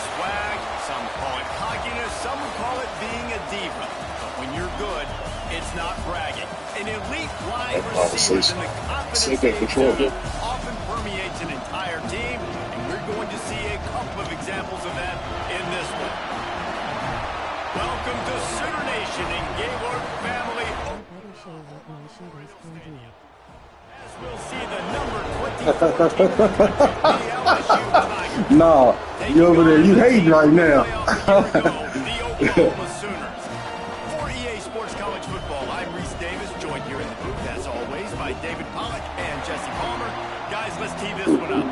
swag, some call it cockiness, some would call it being a diva. But when you're good, it's not bragging. An elite wide receiver and the confidence they exude often permeates an entire team, and we're going to see a couple of examples of that in this one. Welcome to Sooner Nation and Gaylord family. As we'll see the number 24 team in the country, the LSU Tigers. No, you over there, you hating right now. The Oklahoma Sooners. For EA Sports College Football, I'm Reese Davis, joined here in the booth, as always, by David Pollack and Jesse Palmer. Guys, let's tee this one up.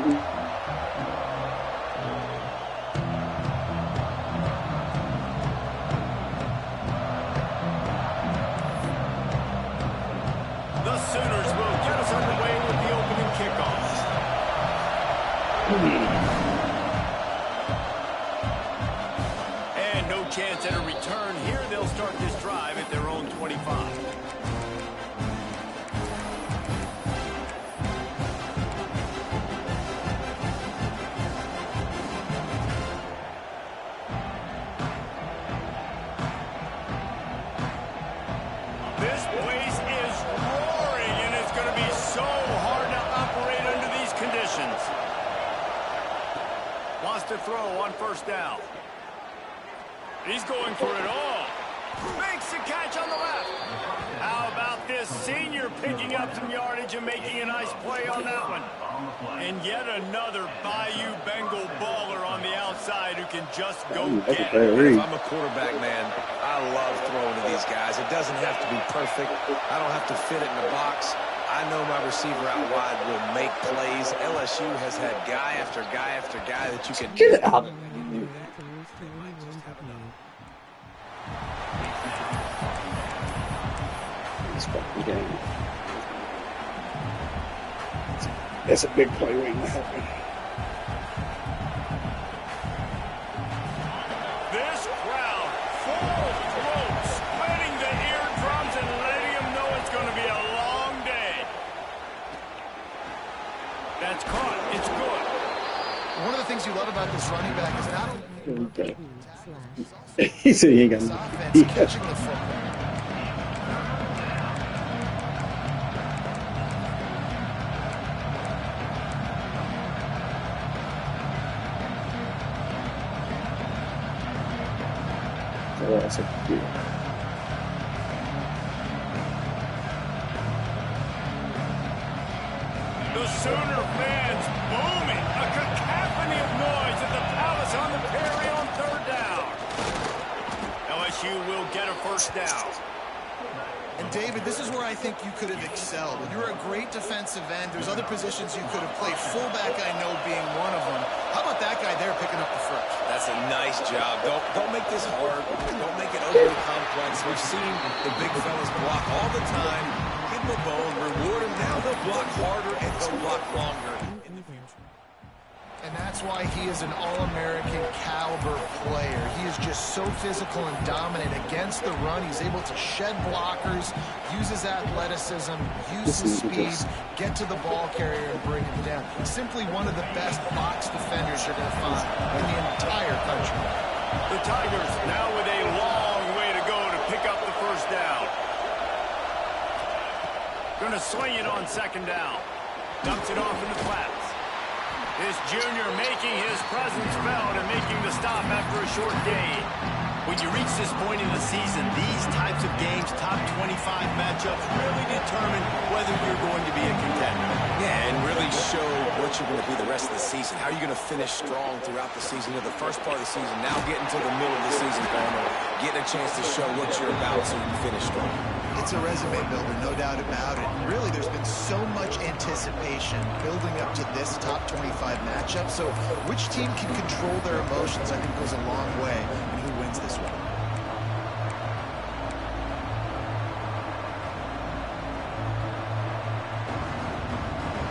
The Sooners will get us underway with the opening kickoff. And no chance at a return here. They'll start this drive at their own 25. This place is roaring, and it's going to be so hard to operate under these conditions. Wants to throw on first down. He's going for it all. Makes the catch on the left. How about this senior picking up some yardage and making a nice play on that one? And yet another Bayou Bengal baller on the outside who can just go get it. If I'm a quarterback, man, I love throwing to these guys. It doesn't have to be perfect. I don't have to fit it in the box. I know my receiver out wide will make plays. LSU has had guy after guy after guy that you can Get it out. This fucking game. That's a big play waiting to happen. This crowd full throat, splitting the eardrums and letting them know it's going to be a long day. That's caught. It's good. One of the things you love about this running back is not Okay. He said he ain't got his no offense catching the football. Oh, that's a good. The Sooner fans booming. A cacophony of noise at the Palace on the Prairie on third down. LSU will get a first down. And David, this is where I think you could have excelled. You're a great defensive end. There's other positions you could have played. Fullback, I know, being one of them. How about that guy there picking up the first? That's a nice job. Don't make this hard. Don't make it overly complex. We've seen the big fellas block all the time. Give them a bone, reward them. Now they'll block harder and they'll block longer in the future. And that's why he is an All-American caliber player. He is just so physical and dominant against the run. He's able to shed blockers, use his athleticism, use his speed, get to the ball carrier and bring him down. Simply one of the best box defenders you're going to find in the entire country. The Tigers now with a long way to go to pick up the first down. Going to swing it on second down. Dumps it off in the flats. This junior making his presence felt and making the stop after a short gain. When you reach this point in the season, these types of games, top 25 matchups, really determine whether you're going to be a contender. Yeah, and really show what you're going to be the rest of the season. How are you going to finish strong throughout the season, or the first part of the season, now getting to the middle of the season, Palmer, getting a chance to show what you're about so you can finish strong. It's a resume builder, no doubt about it. Really, there's been so much anticipation building up to this top 25 matchup. So which team can control their emotions, I think, goes a long way in who wins this one.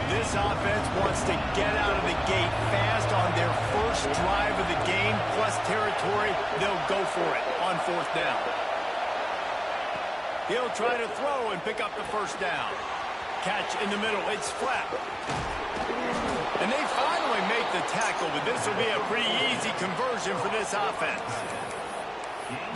This offense wants to get out of the gate fast on their first drive of the game, plus territory. They'll go for it on fourth down. He'll try to throw and pick up the first down. catch in the middle. It's flat. And they finally make the tackle, but this will be a pretty easy conversion for this offense.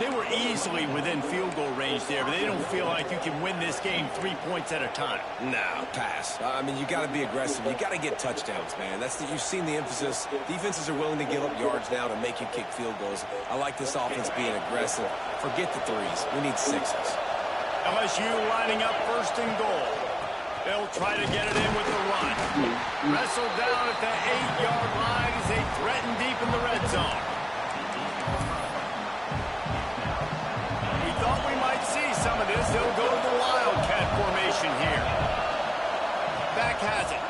They were easily within field goal range there, but they don't feel like you can win this game 3 points at a time. No, pass. I mean, you got to be aggressive. You got to get touchdowns, man. You've seen the emphasis. Defenses are willing to give up yards now to make you kick field goals. I like this offense being aggressive. Forget the threes. We need sixes. LSU lining up first and goal. They'll try to get it in with the run. Wrestled down at the 8-yard line as they threaten deep in the red zone. We thought we might see some of this. They'll go to the Wildcat formation here. Back has it.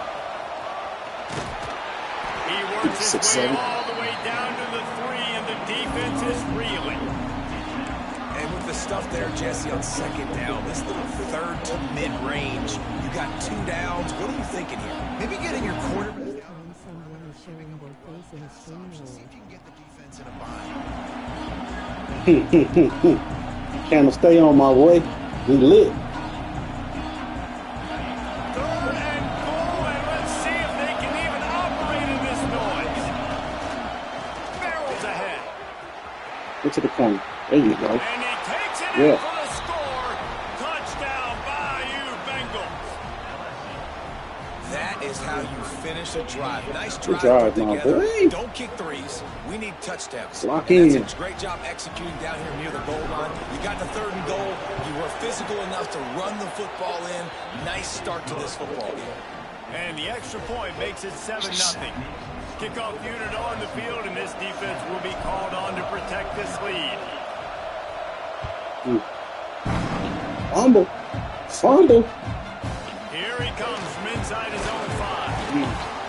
He works his way all the way down to the 3, and the defense is reeling. And with the stuff there, Jesse, on second down, this little third to mid-range, you got 2 downs. What are you thinking here? Maybe getting your quarterback out. See if you can get the defense in a bind. Can I stay on my way? We lit. Third and goal, and let's see if they can even operate in this noise. Barrels ahead. Get to the corner. There you go. And he takes it in for the score. Touchdown, Bayou Bengals. That is how you finish a drive. Nice Good drive drive, my together. boy. Don't kick threes. We need touchdowns. Lock And in. that's a great job executing down here near the goal line. You got the third and goal. You were physical enough to run the football in. Nice start to this football game. And the extra point makes it 7-0. Kickoff unit on the field, and this defense will be called on to protect this lead. Fumble. Fumble. Here he comes from inside his own 5.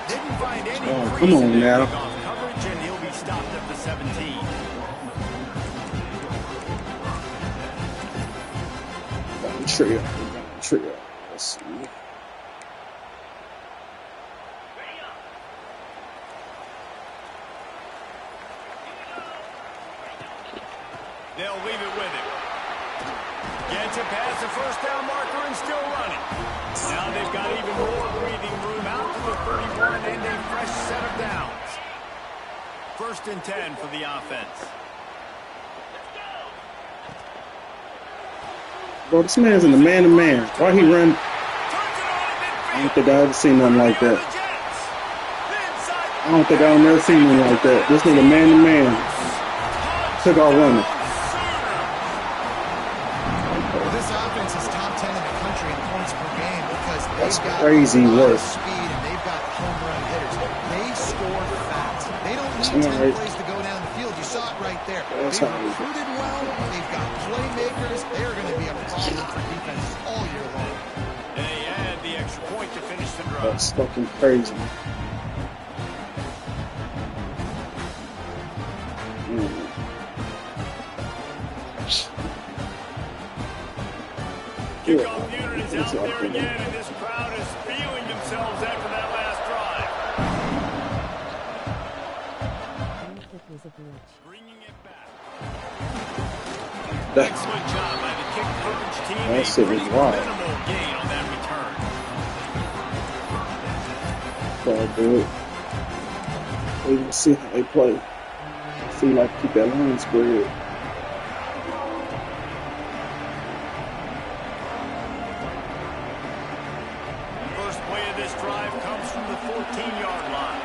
Didn't find any Oh, reason come on to now. pick off coverage, and he'll be stopped at the 17. Trio. Let's see. They'll leave it with him. Gets it past the first down marker and still running. Now they've got even more breathing room out to the 31 and a fresh set of downs. 1st and 10 for the offense. Bro, this man's in the man-to-man. Why he run? I don't think I ever seen nothing like that. I don't think I've never seen nothing like that. This nigga man-to-man took off running. Well, this offense is top 10 in the country in points per game because That's they've got crazy a lot work. of speed and they've got home run hitters. They score fast. They don't need All 10 right. plays to go down the field. You saw it right there. That's They've how we- recruited well. They've got playmakers. They're going to be a problem for defenses all year long. They add the extra point to finish the drive. That's fucking crazy. Kickoff unit is out there again, and this crowd is feeling themselves after that last drive. Bringing it back. Excellent job by the kick coverage team. That A shit was pretty wild. minimal gain on that return. So good. We can see how they play. See, like, keep that line spread. First play of this drive comes from the 14-yard line.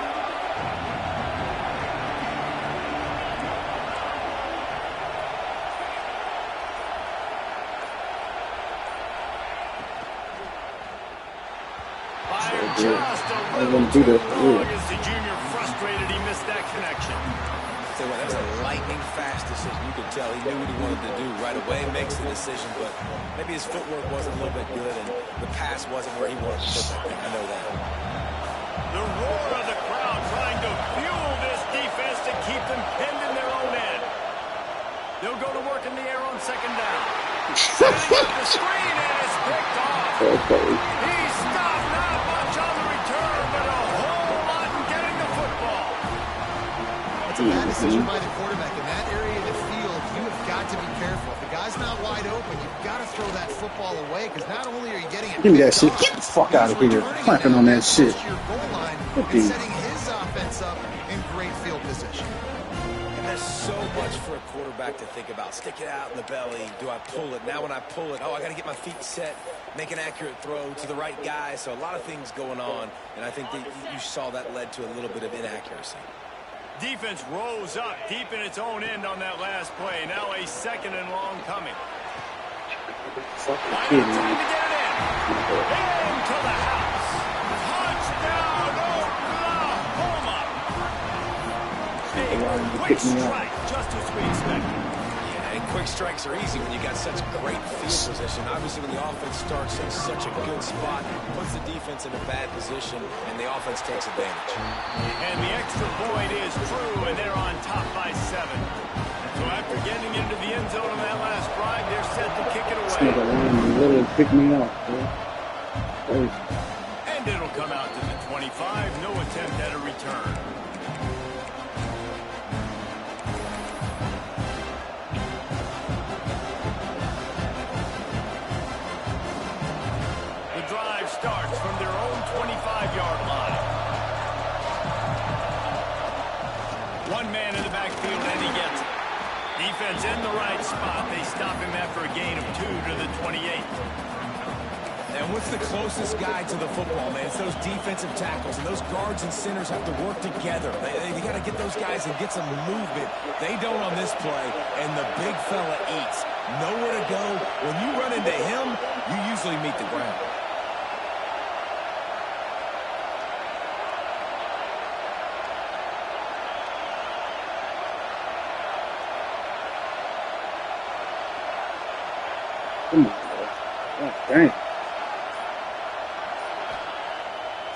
Fired just a little do too that. long as the junior frustrated he missed that connection. Tell you what, that was a lightning fast decision. You could tell he knew what he wanted to do right away, makes the decision, but maybe his footwork wasn't a little bit good and the pass wasn't where he wanted to put that thing. I know that. The roar of the crowd trying to fuel this defense to keep them pinned in their own end. They'll go to work in the air on second down. Setting up the screen, and it's picked off. Okay. He stopped not much on the return, but a whole lot in getting the football. It's a bad decision by the quarterback. In that area of the field, you have got to be careful. If the guy's not wide open, you've got to throw that football away because not only are you getting it Give me that picked shit. off, fuck out of here. Clapping on that shit. Okay. Setting his offense up in great field position. And there's so much for a quarterback to think about. Stick it out in the belly. Do I pull it? Now when I pull it, oh, I got to get my feet set, make an accurate throw to the right guy. So a lot of things going on, and I think that you saw that led to a little bit of inaccuracy. Defense rolls up deep in its own end on that last play. Now a second and long coming. Trying to get it in. Into the house. Touchdown, Oklahoma. A quick strike, just as we expected. Yeah, and quick strikes are easy when you got such great field position. Obviously, when the offense starts in such a good spot, puts the defense in a bad position, and the offense takes advantage. And the extra point is true, and they're on top by 7. So after getting into the end zone on that last drive, they're set to kick it away. Literally pick me up, And it'll come out to the 25. No attempt at a return. The drive starts from their own 25-yard line. One man in the backfield, and he gets it. Defense in the right spot. They stop him after a gain of 2 to the 28. And what's the closest guy to the football, man? It's those defensive tackles, and those guards and centers have to work together. They got to get those guys and get some movement. They don't on this play, and the big fella eats. Nowhere to go. When you run into him, you usually meet the ground. Oh, dang.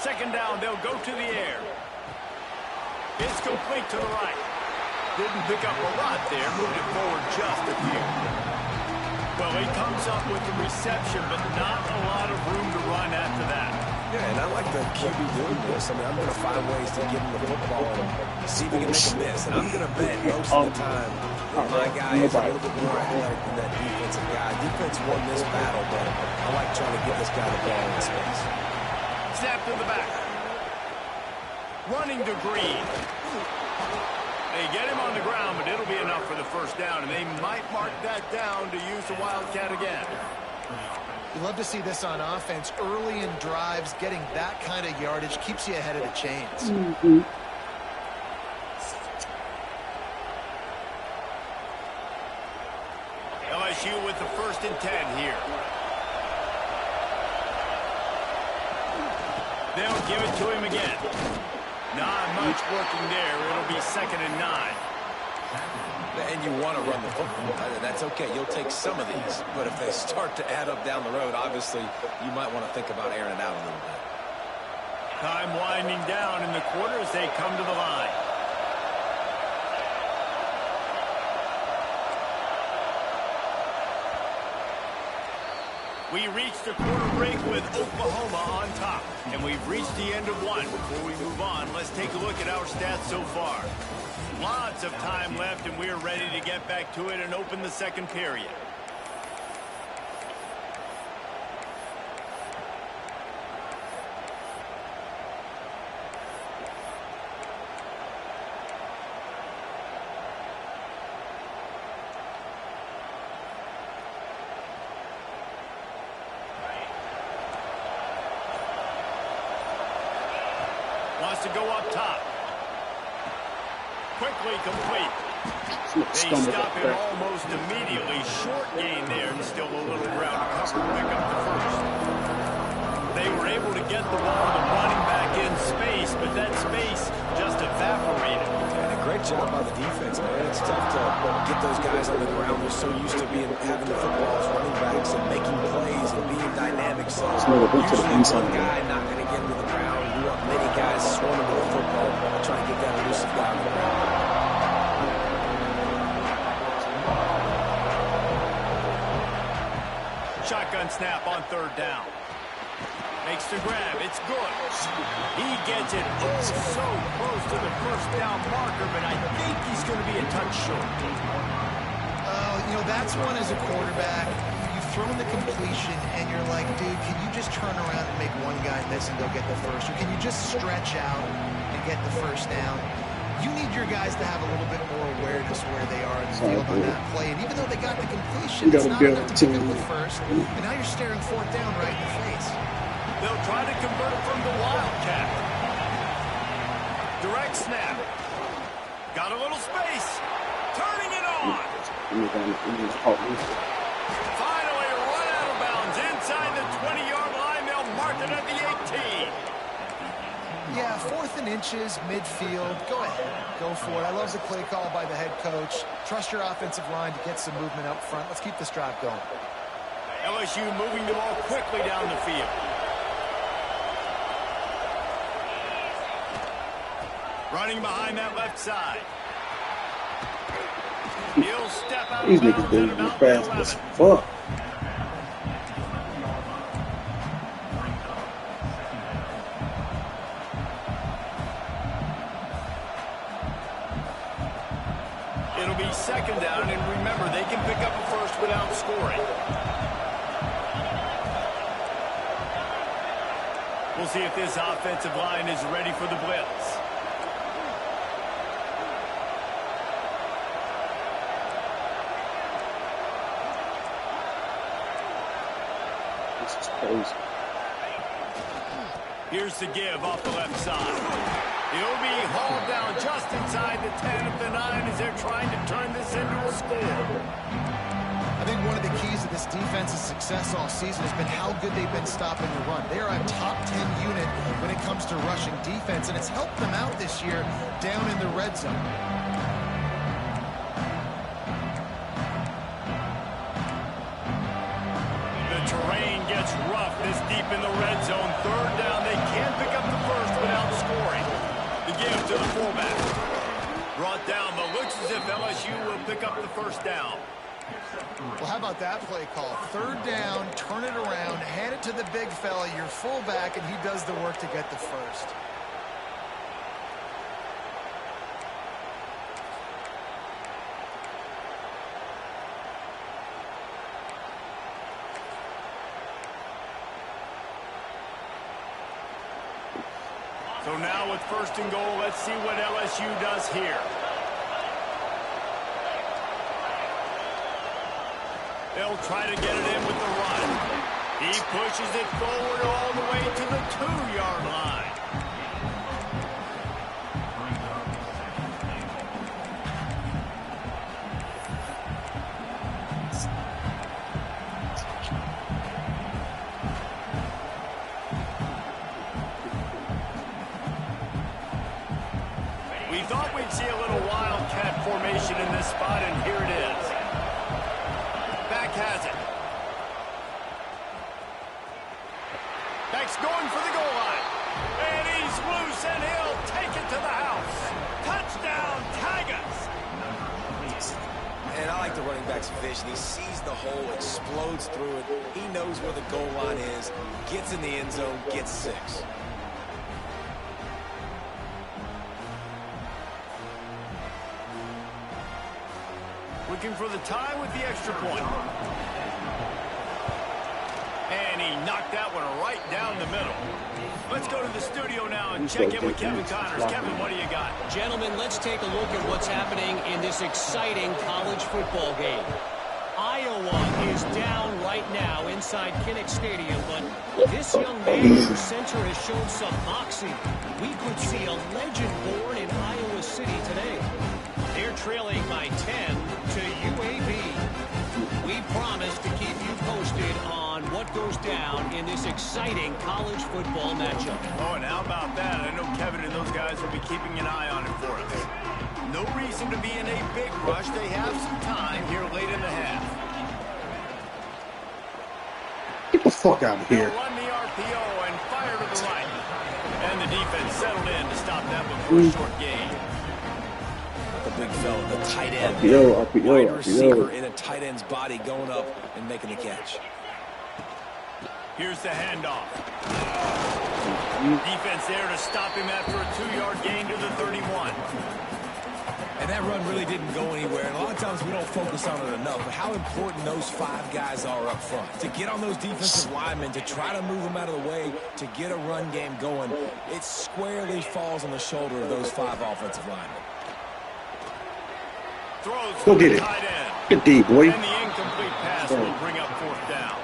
Second down, they'll go to the air. It's complete to the right. Didn't pick up a lot there, moved it forward just a few. Well, he comes up with the reception, but not a lot of room to run after that. Yeah, and I like the QB doing this. I mean, I'm going to find ways to give him the football and see if he can make a miss. And I'm going to bet most of the time that my guy is a little bit more athletic than that defensive guy. Defense won this battle, but I like trying to get this guy the ball in space. Snap to the back. Running to Green. They get him on the ground, but it'll be enough for the first down, and they might mark that down to use the Wildcat again. You love to see this on offense. Early in drives, getting that kind of yardage keeps you ahead of the chains. LSU with the 1st and 10 here. They'll give it to him again. Not much working there. It'll be 2nd and 9. And you want to run the football. That's okay. You'll take some of these. But if they start to add up down the road, obviously, you might want to think about airing it out a little bit. Time winding down in the quarter as they come to the line. We reached the quarter break with Oklahoma on top, and we've reached the end of one. Before we move on, let's take a look at our stats so far. Lots of time left, and we're ready to get back to it and open the second period. Wants to go up top. Quickly complete. They stop him almost immediately. Short gain there, and still a little ground to cover to pick up the first. They were able to get the ball to running back in space, but that space just evaporated. And a great job by the defense, man. It's tough to get those guys on the ground. They're so used to having the football as running backs and making plays and being dynamic. So usually one guy not going to get into the ground. You want many guys swarming to the football, trying to get that elusive guy on the ground. Shotgun snap on 3rd down. Makes the grab. It's good. He gets it so close to the first down marker, but I think he's going to be a touch short. You know, that's one as a quarterback. You throwing the completion and you're like, dude, can you just turn around and make one guy miss and go get the first? Or can you just stretch out and get the first down? You need your guys to have a little bit more awareness where they are in the field on that play. And even though they got the completion, it's not enough to pick up the first. And now you're staring fourth down right in the face. They'll try to convert it from the Wildcat. Direct snap. Got a little space. Turning it on. Finally run out of bounds inside the 20-yard line. They'll mark it at the 18. Yeah, 4th and inches, midfield. Go ahead. Go for it. I love the play call by the head coach. Trust your offensive line to get some movement up front. Let's keep this drive going. LSU moving the ball quickly down the field. Running behind that left side. He'll step out. These niggas doing it fast as fuck. It'll be second down, and remember, they can pick up a first without scoring. We'll see if this offensive line is ready for the blitz. This is crazy. Here's the give off the left side. He'll be hauled down just inside the 10 of the 9 as they're trying to turn this into a score. I think one of the keys to this defense's success all season has been how good they've been stopping the run. They are a top 10 unit when it comes to rushing defense, and it's helped them out this year down in the red zone. The terrain gets rough this deep in the red zone. Third down, they can't pick up the first without scoring. The give to the fullback. Brought down, but looks as if LSU will pick up the first down. Well, how about that play call? Third down, turn it around, hand it to the big fella, your fullback, and he does the work to get the first. So now with first and goal, let's see what LSU does here. They'll try to get it in with the run. He pushes it forward all the way to the 2-yard line. We thought we'd see a little wildcat formation in this spot, and here it is. Back has it. Back's going for the goal line. And he's loose, and he'll take it to the house. Touchdown, Tigers. And I like the running back's vision. He sees the hole, explodes through it. He knows where the goal line is, gets in the end zone, gets 6. Looking for the tie with the extra point. And he knocked that one right down the middle. Let's go to the studio now and check in with Kevin Connors. Kevin, what do you got? Gentlemen, let's take a look at what's happening in this exciting college football game. Iowa is down right now inside Kinnick Stadium, but this young man in the center has shown some moxie. We could see a legend born in Iowa City today. They're trailing by 10 to UAB. We promise to keep you posted on what goes down in this exciting college football matchup. Oh, and how about that? I know Kevin and those guys will be keeping an eye on it for us. No reason to be in a big rush. They have some time here late in the half. Get the fuck out of here. They'll run the RPO and fire to the right. And the defense settled in to stop that one for a short gain. The big fella, the tight end. RPO. Wide receiver in a tight end's body going up and making the catch. Here's the handoff. Defense there to stop him after a 2-yard gain to the 31. And that run really didn't go anywhere. And a lot of times we don't focus on it enough. But how important those 5 guys are up front. To get on those defensive linemen, to try to move them out of the way, to get a run game going, it squarely falls on the shoulder of those 5 offensive linemen. Go get it. Good D, boy. And the incomplete pass will bring up 4th down.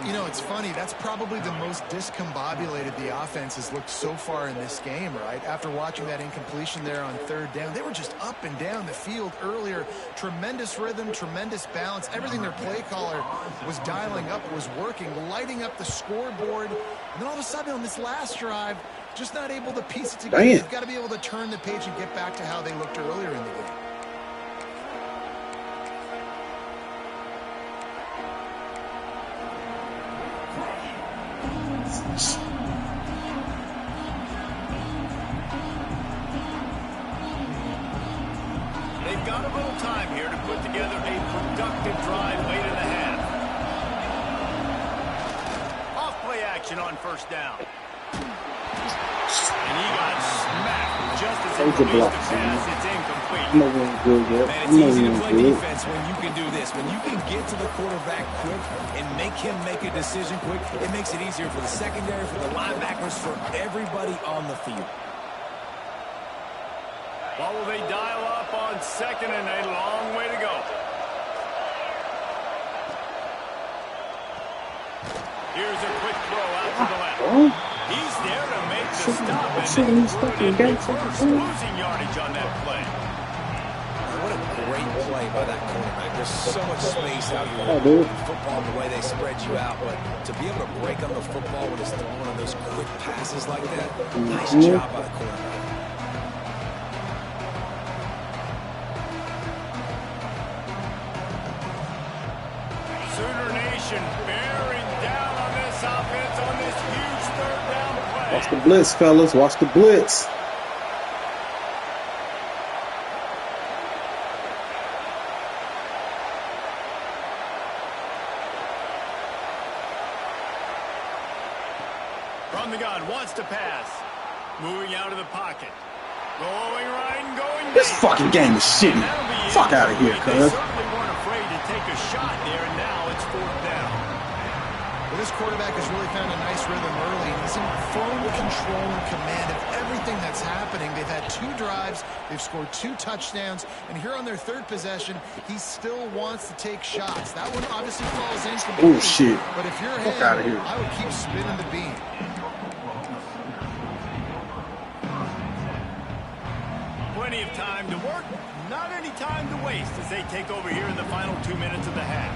You know, it's funny. That's probably the most discombobulated the offense has looked so far in this game, right? After watching that incompletion there on 3rd down, they were just up and down the field earlier. Tremendous rhythm, tremendous balance. Everything their play caller was dialing up was working, lighting up the scoreboard. And then all of a sudden on this last drive, just not able to piece it together. You've got to be able to turn the page and get back to how they looked earlier in the game. They've got a little time here to put together a productive drive late in the half. Off play action on 1st down. And he got smacked just as he released the pass. It's incomplete. I'm not going to do it yet. Man, it's easy to play defense when you can do this. When you can get to the quarterback quick and make him make a decision quick, it makes it easier for the secondary, for the linebackers, for everybody on the field. What will they dial up on 2nd and a long way to go? Here's a quick throw out to the left. He's there to make the stop and losing yardage on that play. What a great play by that cornerback. There's so much space out here in football, the way they spread you out, but to be able to break on the football when it's throwing on those quick passes like that, nice job by the cornerback. Sooner Nation bearing down on this offense on this huge 3rd down play. Watch the blitz, fellas. Watch the blitz. From the gun, wants to pass. Moving out of the pocket. Going right and going This deep. fucking game is shitty. Fuck out of here, They cuz. certainly weren't afraid to take a shot there, and now it's 4th down. Well, this quarterback has really found a nice rhythm early. He's in full control and command of everything that's happening. They've had 2 drives. They've scored 2 touchdowns. And here on their 3rd possession, he still wants to take shots. That one obviously falls incomplete. Oh, shit. But if you're Fuck him, outta here. I would keep spinning the beam. Plenty of time to work, not any time to waste as they take over here in the final 2 minutes of the half.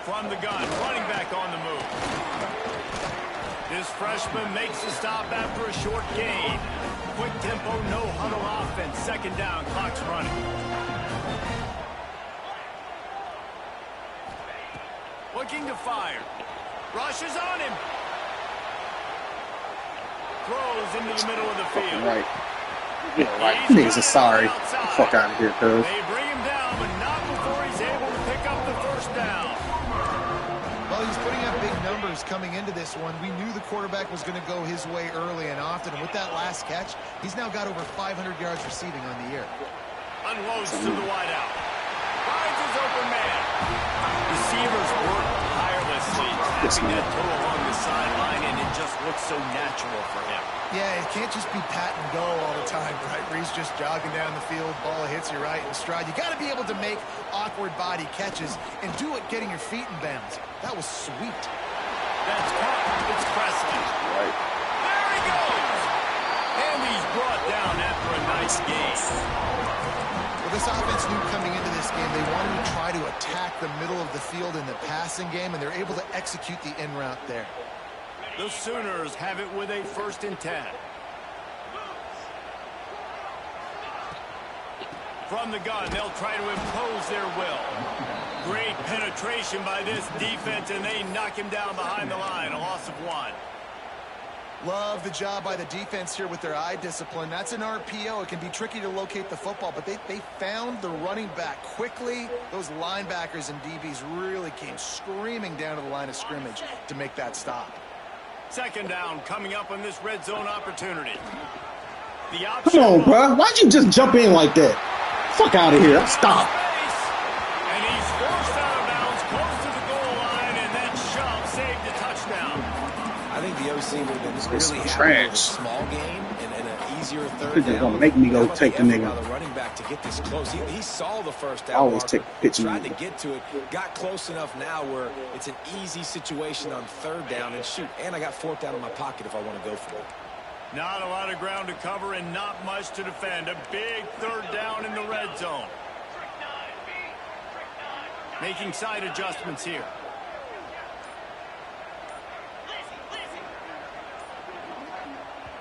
From the gun, running back on the move. This freshman makes the stop after a short gain. Quick tempo, no huddle offense. 2nd down, clock's running. Looking to fire. Rushes on him. Throws into the middle of the field. Right. Yeah, right. Niggas are sorry. Fuck out of here, cuz. They bring him down, but not before he's able to pick up the 1st down. Well, he's putting up big numbers coming into this one. We knew the quarterback was going to go his way early and often. And with that last catch, he's now got over 500 yards receiving on the year. Unloads to the wideout. Finds his open man. Receivers work tirelessly, tapping that toe along the sideline, and it just looks so natural for him. Yeah, it can't just be pat and go all the time, right? Where he's just jogging down the field, ball hits you right in stride. You got to be able to make awkward body catches and do it getting your feet in bounds. That was sweet. That's caught. It's Presley. Right. There he goes. And he's brought down after a nice gain. Well, this offense knew coming into this game they wanted to try to attack the middle of the field in the passing game, and they're able to execute the in route there. The Sooners have it with a 1st and 10. From the gun, they'll try to impose their will. Great penetration by this defense, and they knock him down behind the line. A loss of 1. Love the job by the defense here with their eye discipline. That's an RPO. It can be tricky to locate the football, but they found the running back quickly. Those linebackers and DBs really came screaming down to the line of scrimmage to make that stop. 2nd down coming up on this red zone opportunity. The Come on, bro. Why'd you just jump in like that? Fuck out of here. Stop. And he's forced out of bounds close to the goal line, and that shove saved a touchdown. I think the OC would have been really happy trash. with a small game and an easier third They're down. gonna make me go take the nigga. The running back to get this close. He saw the first down. Always take the pitch. Tried to get to it. Got close enough now where it's an easy situation on third down and shoot. And I got fourth down in my pocket if I want to go for it. Not a lot of ground to cover and not much to defend. A big third down in the red zone. Making side adjustments here.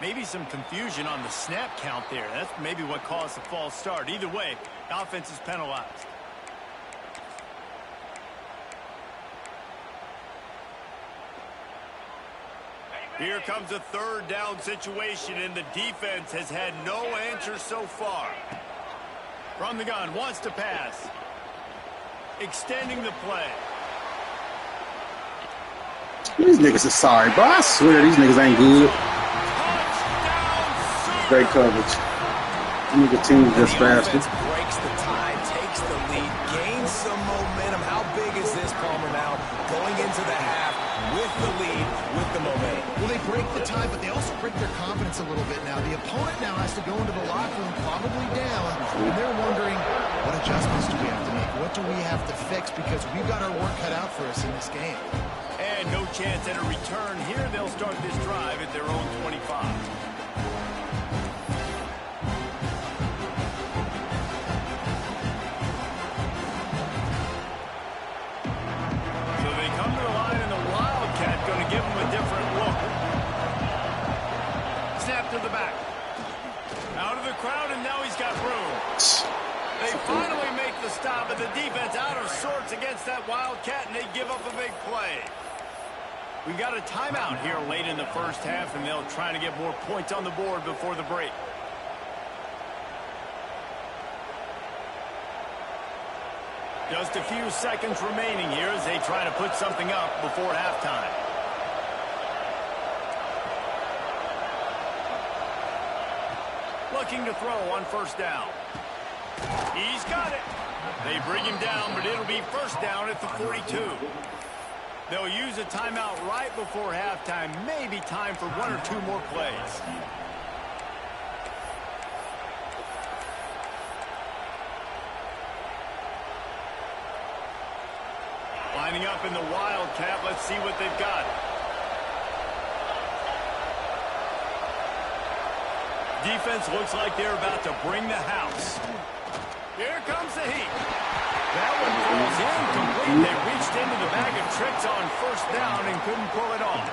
Maybe some confusion on the snap count there. That's maybe what caused the false start. Either way, offense is penalized. Here comes a third down situation, and the defense has had no answer so far. From the gun, wants to pass. Extending the play. These niggas are sorry, bro. I swear these niggas ain't good. Great coverage. Nigga team just faster. Breaks the tie, takes the lead, gains some momentum. How big is this, Palmer, now? Going into the half with the lead, with the momentum. Well, they break the tie, but they also break their confidence a little bit now. The opponent now has to go into the locker room probably down, and they're wondering, what adjustments do we have to make? What do we have to fix? Because we've got our work cut out for us in this game. And no chance at a return here. They'll start this drive at their own 25. So they come to the line, and the Wildcat going to give them a different look. Snap to the back. Out of the crowd, and now he's got room. They finally make the stop, and the defense out of sorts against that Wildcat, and they give up a big play. We've got a timeout here late in the first half, and they'll try to get more points on the board before the break. Just a few seconds remaining here as they try to put something up before halftime. Looking to throw on first down. He's got it. They bring him down, but it'll be first down at the 42. They'll use a timeout right before halftime. Maybe time for one or two more plays. Lining up in the Wildcat. Let's see what they've got. Defense looks like they're about to bring the house. Here comes the heat. That one falls incomplete. They reached into the bag of tricks on first down and couldn't pull it off.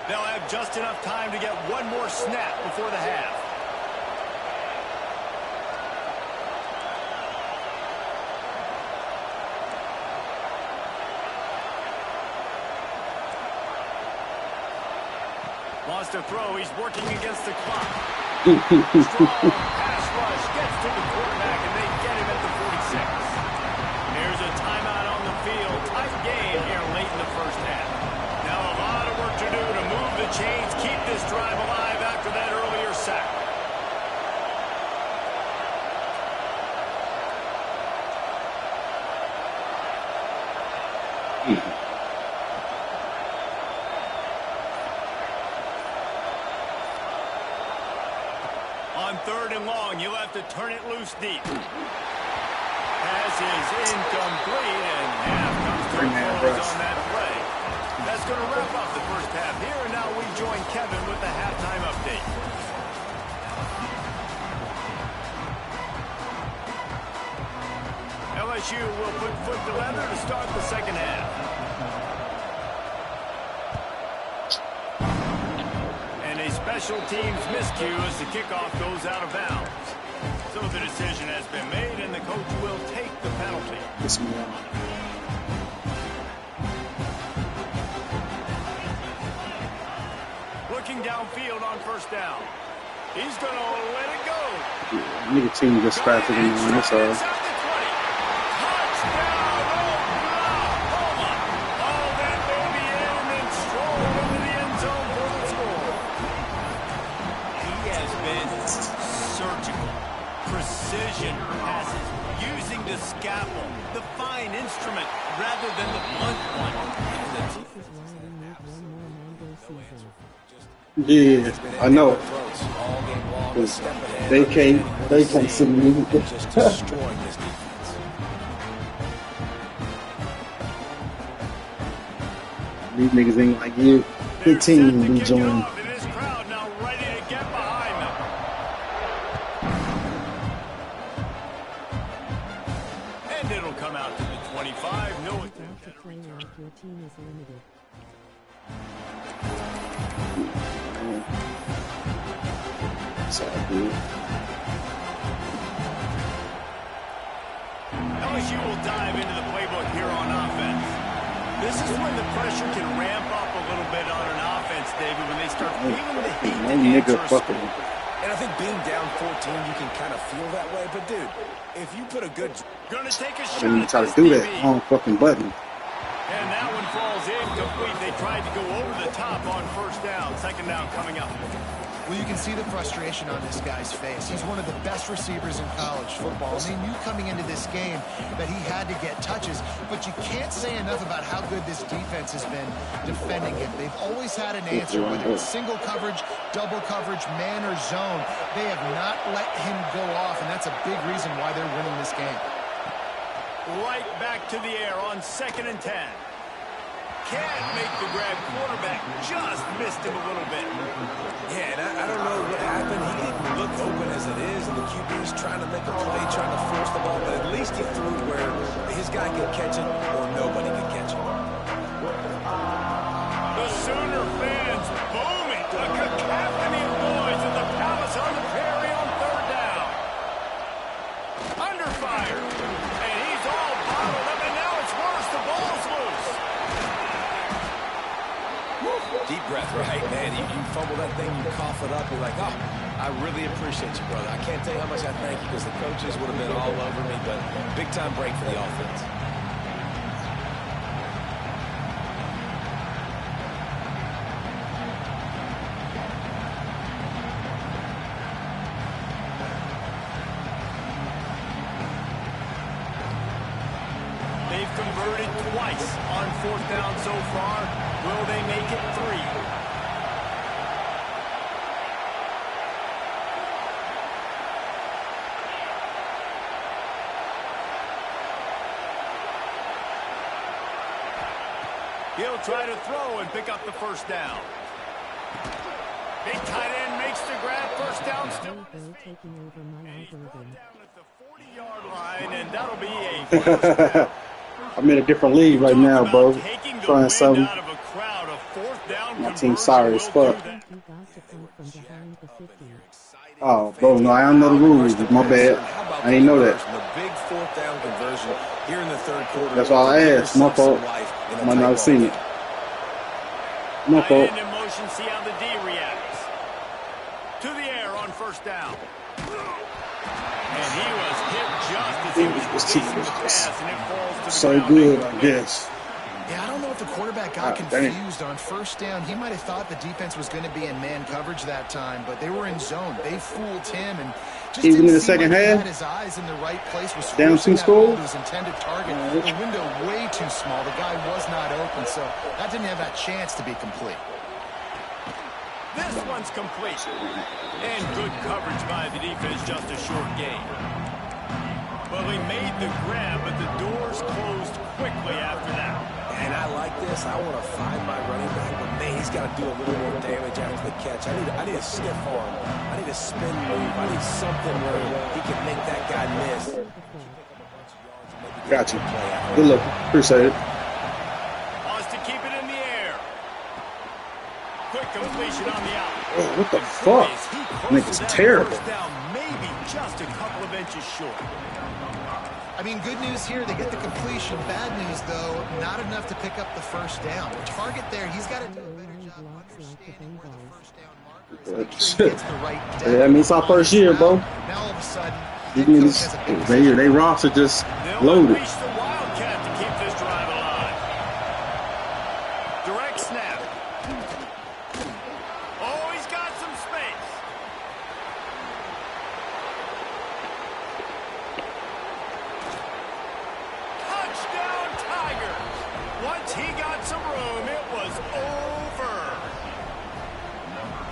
They'll have just enough time to get one more snap before the half. Wants to throw. He's working against the clock. Strong pass rush gets to the quarterback, and they get him at the 46. Here's a timeout on the field. Tight game here late in the first half. Now a lot of work to do to move the chains, keep this drive alive after that earlier sack. On third and long, you'll have to turn it loose deep. Pass is incomplete, and half comes to a close on that play. That's going to wrap up the first half here, and now we join Kevin with the halftime update. LSU will put foot to leather to start the second half. And a special teams miscue as the kickoff goes out of bounds. So the decision has been made, and the coach will take the penalty. Looking downfield on first down. He's going to let it go. Yeah, nigga team just faster than mine. That's all. Touchdown, Oklahoma. Oh, that baby in and strolled into the end zone for the score. He has been surgical, precision passes, using the scalpel, the fine instrument, rather than the blunt one. Yeah, I know. They can't see me. Just destroying this defense. These niggas ain't like you. Good team be joined. This crowd now ready to get behind them. And it'll come out to the 25. No, To play like your team is limited. It's all good. LSU will dive into the playbook here on offense. This is when the pressure can ramp up a little bit on an offense, David, when they start feeling the heat. No nigga fucking. And I think being down 14, you can kind of feel that way. But, dude, if you put a good... Gonna take a I shot didn't even at try this to do that. DB. Wrong fucking button. And that one falls incomplete. They tried to go over the top on first down. Second down coming up. Well, you can see the frustration on this guy's face. He's one of the best receivers in college football. And they knew coming into this game that he had to get touches, but you can't say enough about how good this defense has been defending him. They've always had an answer, whether it's single coverage, double coverage, man, or zone. They have not let him go off, and that's a big reason why they're winning this game. Right back to the air on 2nd and 10. Can't make the grab. Quarterback just missed him a little bit. Yeah, and I don't know what happened. He didn't look open as it is, and the QB's trying to make a play, trying to force the ball, but at least he threw where his guy could catch it or nobody could catch it. The Sooner fans booming. A cacophony of noise in the Palace on the Prairie on 3rd down. Under fire. And he's all bottled up, and now it's worse. The ball's loose. Deep breath, right, man? You fumble that thing, you cough it up, you're like, oh, I really appreciate you, brother. I can't tell you how much I thank you because the coaches would have been all over me, but big-time break for the offense. They've converted twice on 4th down so far. Will they make it 3? He'll try to throw and pick up the first down. Big tight end makes the grab. First down still on his feet. Taking over my algorithm. Down at the 40-yard line, and that'll be a first down. I'm in a different league right now, bro. Taking the Trying wind something. out of a crowd. A 4th down My team conversion sorry as will do fuck. that. You got to come from behind the 50. Oh, bro, no, I don't know the rules. My bad. I didn't know that. The big 4th down conversion here in the 3rd quarter. That's all I asked. My fault. I might not have seen it. My fault. Tight end in motion, see how the D reacts. To the air on first down. And he was hit just as he was releasing the pass, and it falls to the So ground. good, I guess. Yeah, I don't know if the quarterback got Ah, dang. confused on first down. He might have thought the defense was going to be in man coverage that time, but they were in zone. They fooled him, and just Even didn't in the seem second like he half? had his eyes in the right place. Was Down forcing 2 that ball scores? to his intended target. The window way too small. The guy was not open, so that didn't have that chance to be complete. This one's complete. And good coverage by the defense, just a short gain. Well, he made the grab, but the doors closed quickly after that. And I like this. I want to find my running back, but man, he's got to do a little more damage after the catch. I need a stiff arm. I need a spin move. I need something where he can make that guy miss. Got you. Good look. Appreciate it. Wants to keep it in the air. Quick completion on the out. Oh, what the fuck? Nigga's terrible. First down, maybe just a couple of inches short. I mean, good news here, they get the completion. Bad news, though, not enough to pick up the first down. The target there, he's got to do a better job understanding where the first down marker is. Yeah, I mean, it's our first year, bro. Now all of a sudden, These niggas, they roster just loaded. Unleash the Wildcat to keep this drive alive. Direct snap. Oh, he's got some space. Touchdown, Tigers. Once he got some room, it was over.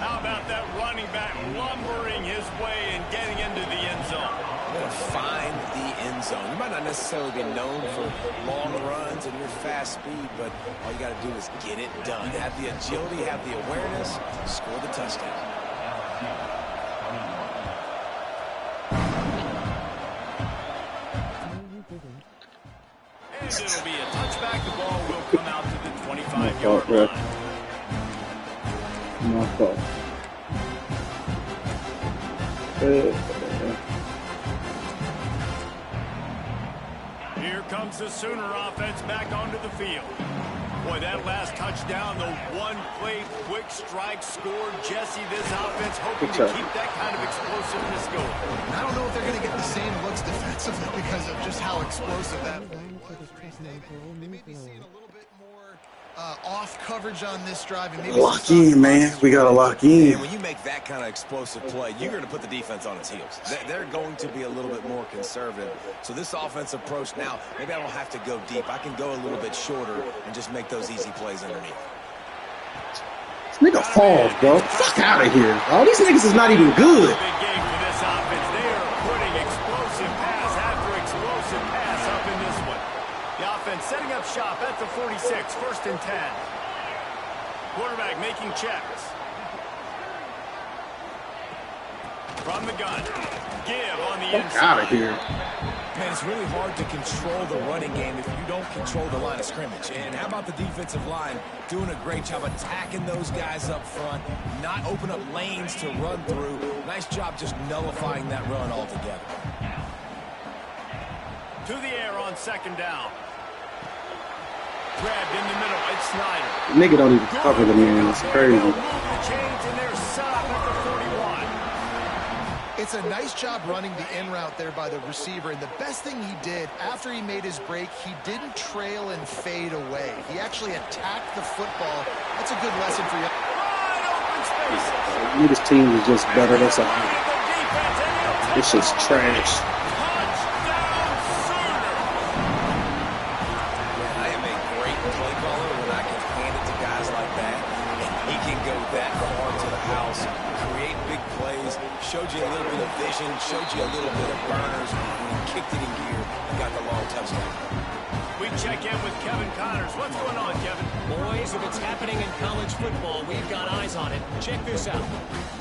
How about that running back lumbering his way and getting into the end zone? You're going to find the end zone. You might not necessarily be known for long runs and your fast speed, but all you got to do is get it done. Have the agility, have the awareness, score the touchdown. And it'll be a touchback. The ball will come out to the 25-yard line. My fault. Here comes the Sooner offense back onto the field. Boy, that last touchdown, the one-play quick strike scored. Jesse, this offense hoping to keep that kind of explosiveness going. I don't know if they're going to get the same looks defensively because of just how explosive that is. They may be seeing a little bit more off coverage on this drive. And maybe lock in, man. We got to lock in. And when you make that kind of explosive play, you're going to put the defense on its heels. They're going to be a little bit more conservative. So this offensive approach now, maybe I don't have to go deep. I can go a little bit shorter and just make those easy plays underneath. This nigga falls, bro. Fuck out of here. All these niggas is not even good. Big game for this offense. They are putting explosive pass after explosive pass up in this one. The offense setting up shop at the 46, 1st and 10. Quarterback making checks. From the gun. Give on the inside. Fuck out of here. Man, it's really hard to control the running game if you don't control the line of scrimmage. And how about the defensive line doing a great job attacking those guys up front, not open up lanes to run through. Nice job just nullifying that run altogether. To the air on 2nd down. Grabbed in the middle. It's Snyder. Nigga don't even cover the man. It's crazy. Move the chains and they're set up at the 41. It's a nice job running the in route there by the receiver, and the best thing he did after he made his break, he didn't trail and fade away. He actually attacked the football. That's a good lesson for you. Wide open spaces. Niggas team is just better. That's all. It's just trash. Touchdown, Sooner. I am a great play caller when I can hand it to guys like that, and he can go that far to the house, create big plays, showed you a little bit of vision, showed you a little bit of burners, and he kicked it in gear and got the long touchdown. We check in with Kevin Connors. What's going on, Kevin? Boys, if it's happening in college football, we've got eyes on it. Check this out.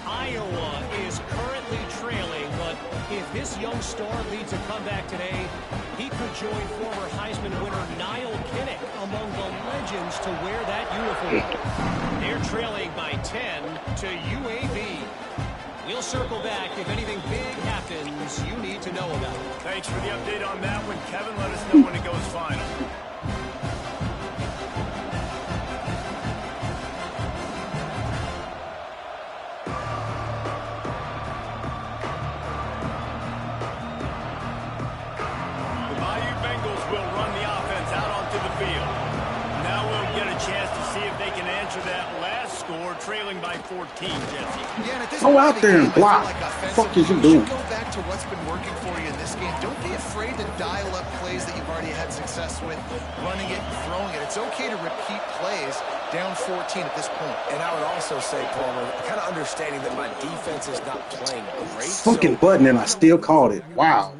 Iowa is currently trailing, but if this young star leads a comeback today, he could join former Heisman winner Niall Kinnick among the legends to wear that uniform. They're trailing by 10 to UAB. We'll circle back if anything big happens you need to know about. Thanks for the update on that one, Kevin. Let us know when it goes final. The Bayou Bengals will run the offense out onto the field. Now we'll get a chance to see if they can answer that last score, trailing by 14, Jesse. Yeah, at this Go point out in the there game, and I feel block. like The fuck is you offensively, doing? should go back to what's been working for you in this game. Don't be afraid to dial up plays that you've already had success with, running it and throwing it. It's okay to repeat plays down 14 at this point. And I would also say, Palmer, kind of understanding that my defense is not playing great. Fucking button and I still called it. Wow.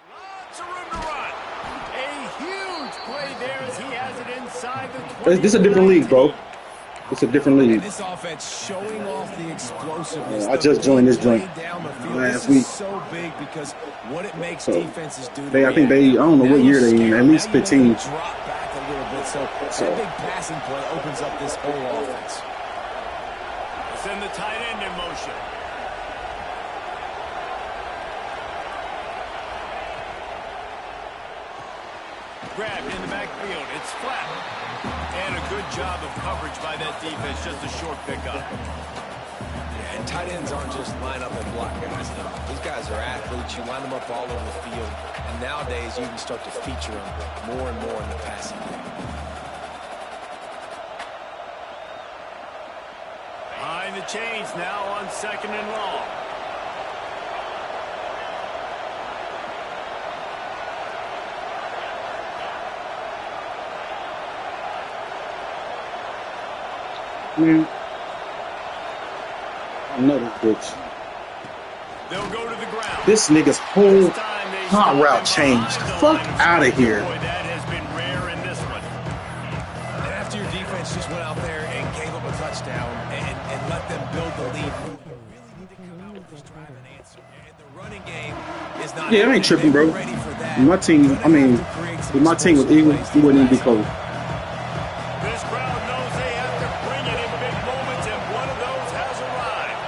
Lots of room to run. A huge play there as he has it inside the 20. This is a different league, bro. It's a different league. This offense showing off the explosiveness. I just joined this joint last week. So big because what it makes defenses do. I think they, I don't know what year they in, at least 15. Drop back a little bit, so that big passing play opens up this whole offense. Send the tight end in motion. Grabbed in the backfield. It's flat. And a good job of coverage by that defense. Just a short pickup. Yeah, and tight ends aren't just line up and block guys. No. These guys are athletes. You line them up all over the field. And nowadays, you can start to feature them more and more in the passing game. Behind the chains now on 2nd and long. Another bitch. They'll go to the ground. This nigga's whole hot route changed. Fuck out of here. Boy, that has been rare in this one. And after your defense just went out there and gave up a touchdown and let them build the lead, you really need to come out with this drive and answer. And the running game is not. Yeah, I ain't tripping, bro. My team, I mean, if my team was Eagles, you wouldn't even be close. This crowd knows they have to bring it in big moments, and one of those has arrived.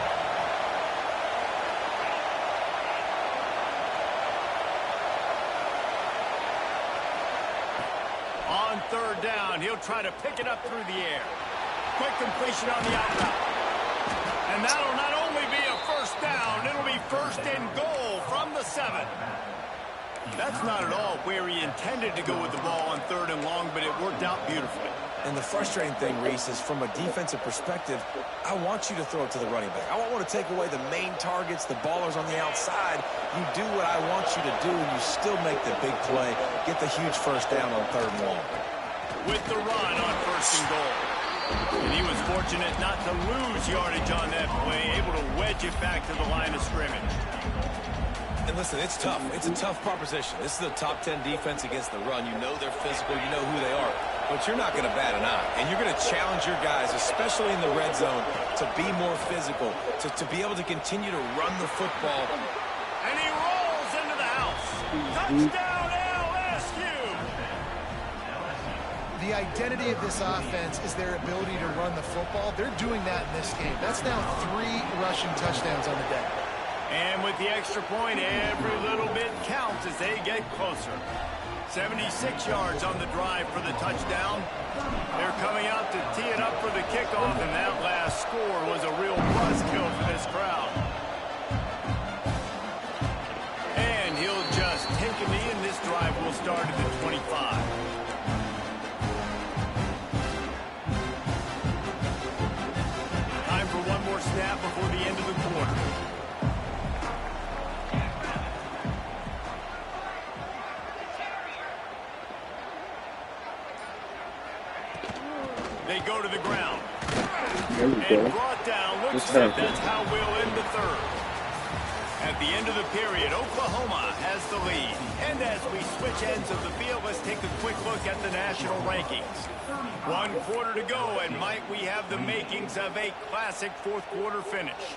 On 3rd down, he'll try to pick it up through the air. Quick completion on the out route. And that'll not only be a 1st down, it'll be 1st and goal from the 7. That's not at all where he intended to go with the ball on 3rd and long, but it worked out beautifully. And the frustrating thing, Reese, is from a defensive perspective, I want you to throw it to the running back. I don't want to take away the main targets, the ballers on the outside. You do what I want you to do, and you still make the big play, get the huge 1st down on 3rd and long. With the run on 1st and goal. And he was fortunate not to lose yardage on that play, able to wedge it back to the line of scrimmage. And listen, it's tough. It's a tough proposition. This is a top 10 defense against the run. You know they're physical. You know who they are. But you're not going to bat an eye. And you're going to challenge your guys, especially in the red zone, to be more physical, to be able to continue to run the football. And he rolls into the house. Touchdown, LSU! The identity of this offense is their ability to run the football. They're doing that in this game. That's now 3 rushing touchdowns on the day. And with the extra point, every little bit counts as they get closer. 76 yards on the drive for the touchdown. They're coming out to tee it up for the kickoff, and that last score was a real buzzkill for this crowd. And he'll just take a knee, and this drive will start at the 25. Time for one more snap before the end of the quarter. They go to the ground. And brought down. Looks like that's how we'll end the 3rd. At the end of the period, Oklahoma has the lead. And as we switch ends of the field, let's take a quick look at the national rankings. 1 quarter to go, and might we have the makings of a classic 4th quarter finish.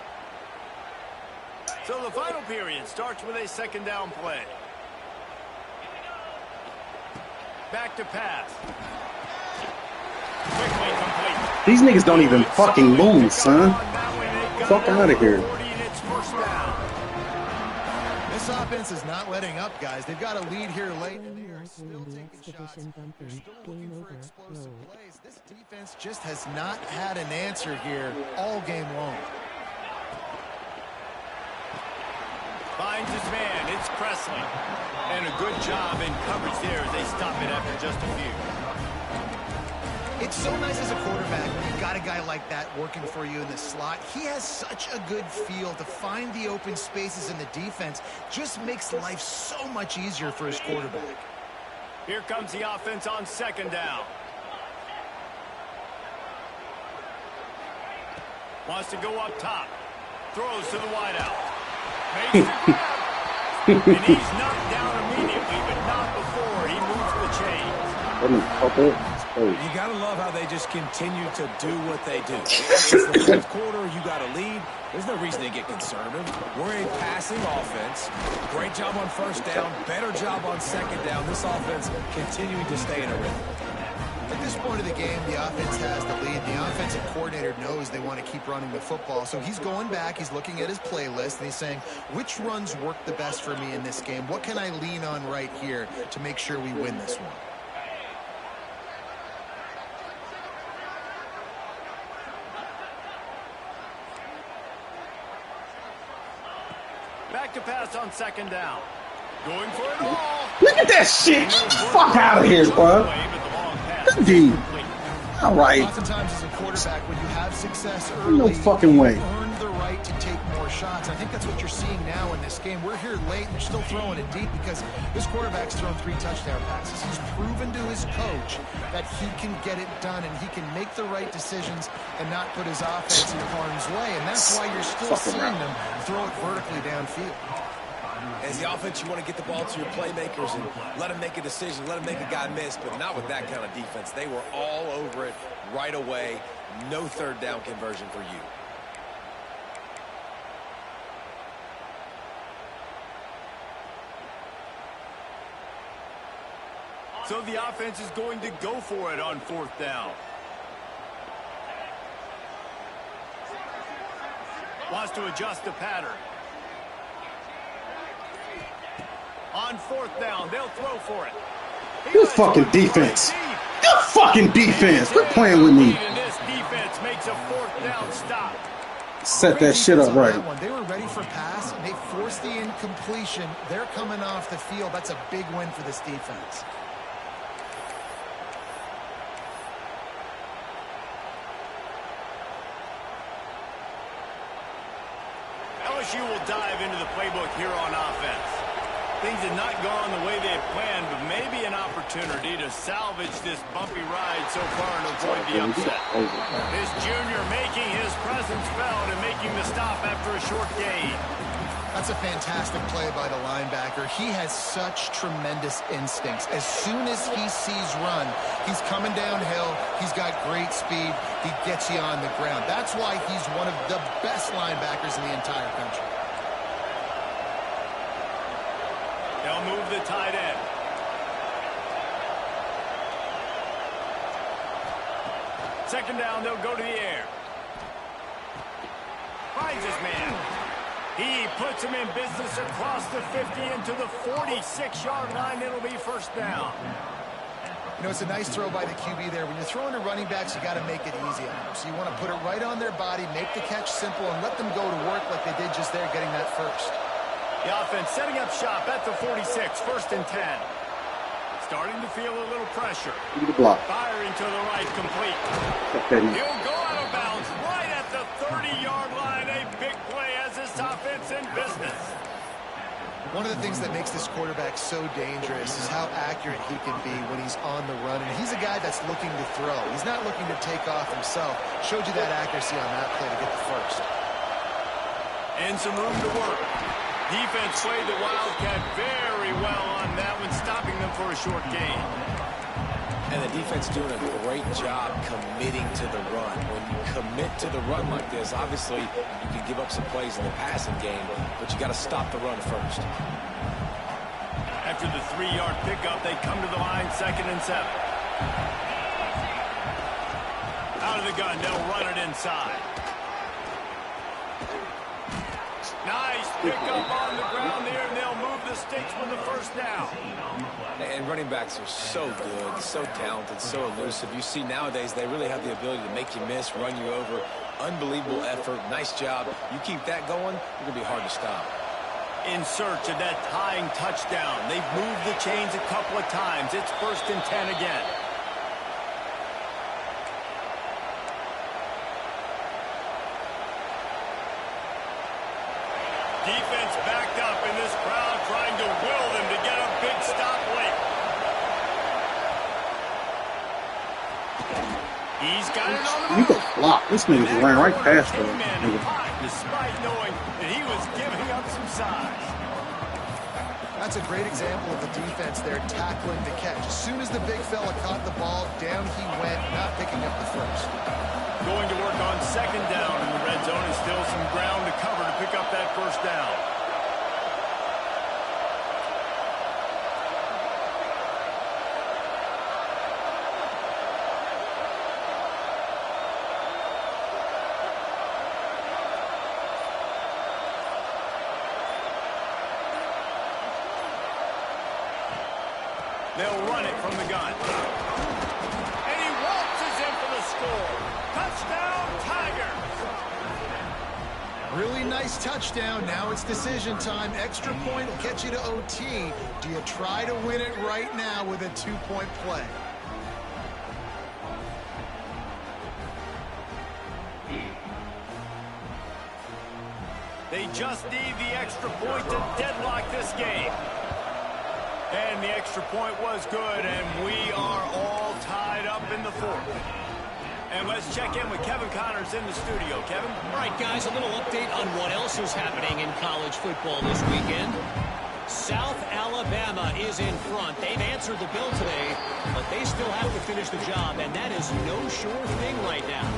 So the final period starts with a 2nd down play. Back to pass. Quickly complete. These niggas don't even fucking move, son. Fuck out of here. This offense is not letting up, guys. They've got a lead here late. And they are still in the taking shots. exhibition bumper. They're still looking Game for over. explosive Roll. plays. This defense just has not had an answer here all game long. Finds his man. It's Presley. And a good job in coverage there as they stop it after just a few. It's so nice as a quarterback when you got a guy like that working for you in the slot. He has such a good feel to find the open spaces in the defense. Just makes life so much easier for his quarterback. Here comes the offense on 2nd down. Wants to go up top. Throws to the wideout. Makes the grab. And he's knocked down immediately, but not before he moves the chains. You got to love how they just continue to do what they do. It's the 4th quarter. You got a lead. There's no reason to get conservative. We're a passing offense. Great job on 1st down. Better job on 2nd down. This offense continuing to stay in a rhythm. At this point of the game, the offense has the lead. The offensive coordinator knows they want to keep running the football. So he's going back. He's looking at his playlist, and he's saying, which runs work the best for me in this game? What can I lean on right here to make sure we win this one? Back to pass on second down. Going for it all. Look at that shit. Fuck out of here, bro. Good D. All right. Oftentimes, as a quarterback, when you have success early, no fucking way. You earn the right to take more shots. I think that's what you're seeing now in this game. We're here late, and they're still throwing it deep because this quarterback's thrown 3 touchdown passes. He's proven to his coach that he can get it done, and he can make the right decisions and not put his offense in harm's way. And that's why you're still seeing them throw it vertically downfield. As the offense, you want to get the ball to your playmakers and let them make a decision, let them make a guy miss, but not with that kind of defense. They were all over it right away. No third down conversion for you. So the offense is going to go for it on 4th down. Wants to adjust the pattern. On 4th down, they'll throw for it. Good fucking defense. Good fucking defense. Quit playing with me. This defense makes a 4th down stop. Set that shit up right. They were ready for pass, and they forced the incompletion. They're coming off the field. That's a big win for this defense. LSU will dive into the playbook here on offense. Things have not gone the way they had planned, but maybe an opportunity to salvage this bumpy ride so far and avoid the upset. This junior making his presence felt and making the stop after a short gain. That's a fantastic play by the linebacker. He has such tremendous instincts. As soon as he sees run, he's coming downhill. He's got great speed. He gets you on the ground. That's why he's one of the best linebackers in the entire country. They'll move the tight end. Second down, they'll go to the air. Finds his man. He puts him in business across the 50 into the 46-yard line. It'll be first down. You know, it's a nice throw by the QB there. When you're throwing to running backs, you got to make it easy on them. So you want to put it right on their body, make the catch simple, and let them go to work like they did just there, getting that first. The offense setting up shop at the 46, 1st and 10. Starting to feel a little pressure. Firing to the right, complete. He'll go out of bounds right at the 30-yard line. A big play as this offense in business. One of the things that makes this quarterback so dangerous is how accurate he can be when he's on the run. And he's a guy that's looking to throw. He's not looking to take off himself. Showed you that accuracy on that play to get the first. And some room to work. Defense played the Wildcat very well on that one, stopping them for a short gain. And the defense doing a great job committing to the run. When you commit to the run like this, obviously you can give up some plays in the passing game, but you got to stop the run first. After the 3-yard pickup, they come to the line, 2nd and 7. Out of the gun, they'll run it inside. Nice pickup on the ground there, and they'll move the sticks with the first down. And running backs are so good, so talented, so elusive. You see nowadays they really have the ability to make you miss, run you over. Unbelievable effort. Nice job. You keep that going, you're going to be hard to stop. In search of that tying touchdown. They've moved the chains a couple of times. It's 1st and 10 again. Defense backed up in this crowd, trying to will them to get a big stop late. He's got it on the move. You can flop. This nigga ran right past her. Despite knowing that he was giving up some size. That's a great example of the defense there tackling the catch. As soon as the big fella caught the ball, down he went, not picking up the first. Going to work on 2nd down in the red zone, and still some ground to cover to pick up that first down. They'll run it from the gun. And he waltzes in for the score. Touchdown, Tigers. Really nice touchdown. Now it's decision time. Extra point will get you to OT. Do you try to win it right now with a 2-point play? They just need the extra point to deadlock this game. And the extra point was good, and we are all tied up in the fourth. And let's check in with Kevin Connors in the studio. Kevin? All right, guys, a little update on what else is happening in college football this weekend. South Alabama is in front. They've answered the bell today, but they still have to finish the job, and that is no sure thing right now.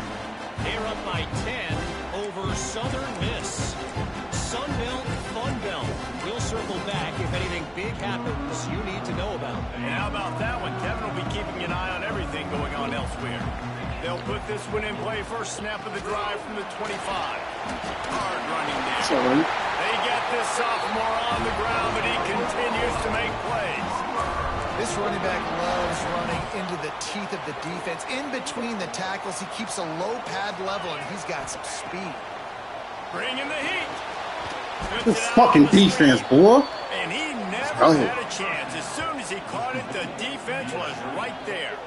They're up by 10 over Southern Miss. Sun Belt, Fun Belt. We'll circle back if anything big happens you need to know about. And how about that one? Kevin will be keeping an eye on everything going on elsewhere. They'll put this one in play first snap of the drive from the 25. Hard running there. They get this sophomore on the ground, but he continues to make plays. This running back loves running into the teeth of the defense. In between the tackles, he keeps a low pad level, and he's got some speed. Bringing the heat. This fucking defense, boy. And he never had a chance. As soon as he caught it, the defense was right there.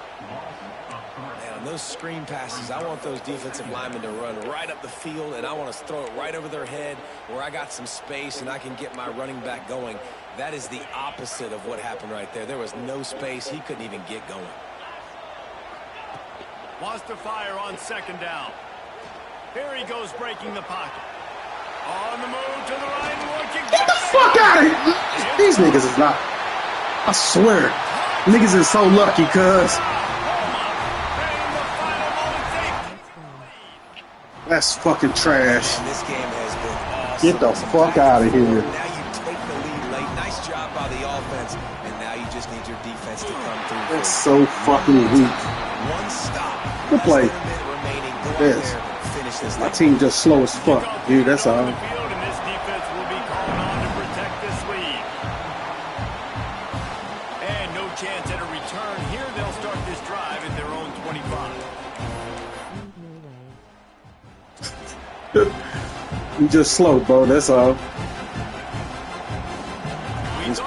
Man, on those screen passes, I want those defensive linemen to run right up the field, and I want to throw it right over their head where I got some space and I can get my running back going. That is the opposite of what happened right there. There was no space. He couldn't even get going. Wants to fire on second down. Here he goes breaking the pocket. On the move to the right, looking. Get the fuck out of here! These niggas is not. I swear, niggas is so lucky, cuz. That's fucking trash. Man, this game has been awesome. Get the fuck out of here. Now you take the lead late. Nice job by the offense, and now you just need your defense to come through. That's so fucking weak. One stop. Good play. Yes. My team just slow as fuck, dude. That's all. And this defense will be calling on to protect this lead. And no chance at a return here. They'll start this drive at their own 25. You just slow, bro. That's all.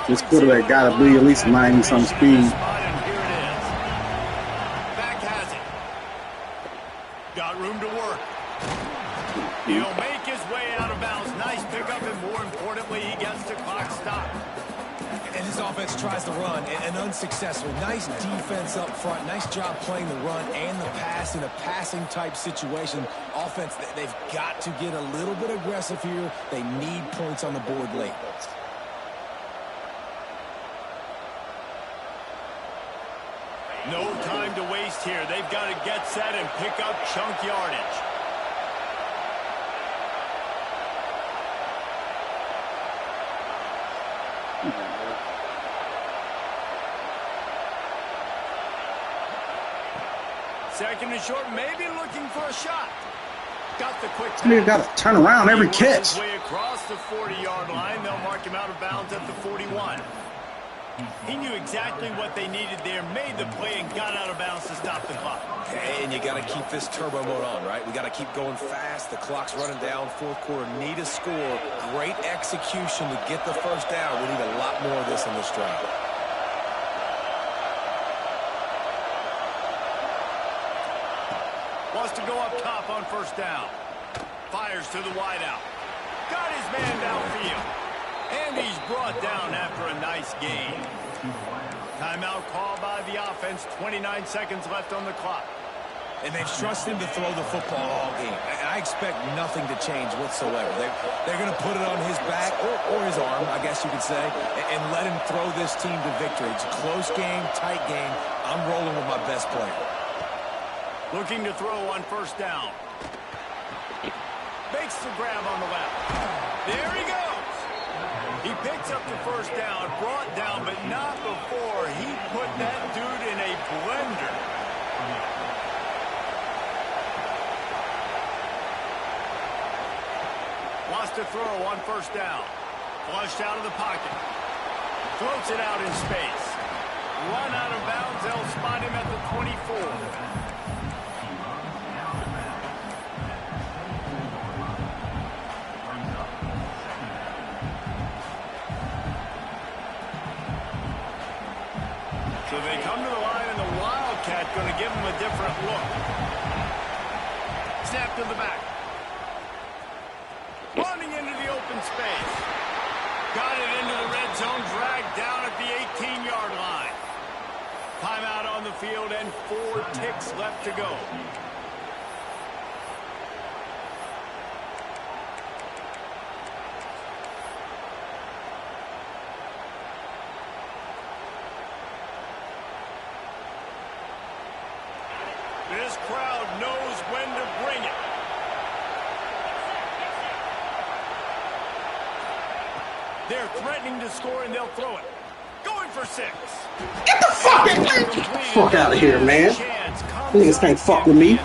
This quarterback gotta be at least 90-some speed. Back has it. Got room to work. He'll make his way out of bounds. Nice pickup, and more importantly, he gets the clock stopped. And his offense tries to run, and unsuccessful. Nice defense up front. Nice job playing the run and the pass in a passing-type situation. Offense, they've got to get a little bit aggressive here. They need points on the board late. No time to waste here. They've got to get set and pick up chunk yardage. Second and short, maybe looking for a shot. Got the quick pass. You got to turn around every catch. Way across the 40-yard line. They'll mark him out of bounds at the 41. He knew exactly what they needed there, made the play, and got out of bounds to stop the clock. And you got to keep this turbo mode on, right? We got to keep going fast. The clock's running down. Fourth quarter, need a score. Great execution to get the first down. We need a lot more of this in this drive. Wants to go up top on first down. Fires to the wideout. Got his man downfield. And he's brought down after a nice gain. Timeout called by the offense. 29 seconds left on the clock. And they've trusted him to throw the football all game. And I expect nothing to change whatsoever. They're going to put it on his back or his arm, I guess you could say, and let him throw this team to victory. It's a close game, tight game. I'm rolling with my best player. Looking to throw on first down. Makes the grab on the left. There he goes. He picks up the first down, brought down, but not before he put that dude in a blender. Wants to throw on first down. Flushed out of the pocket. Floats it out in space. Run out of bounds. They'll spot him at the 24. going to give him a different look. Snap to the back. Running into the open space. Got it into the red zone, dragged down at the 18-yard line. Timeout on the field and 4 ticks left to go. This crowd knows when to bring it. They're threatening to score, and they'll throw it. Going for 6. Get the fuck out of here, man. Niggas can't fuck with me.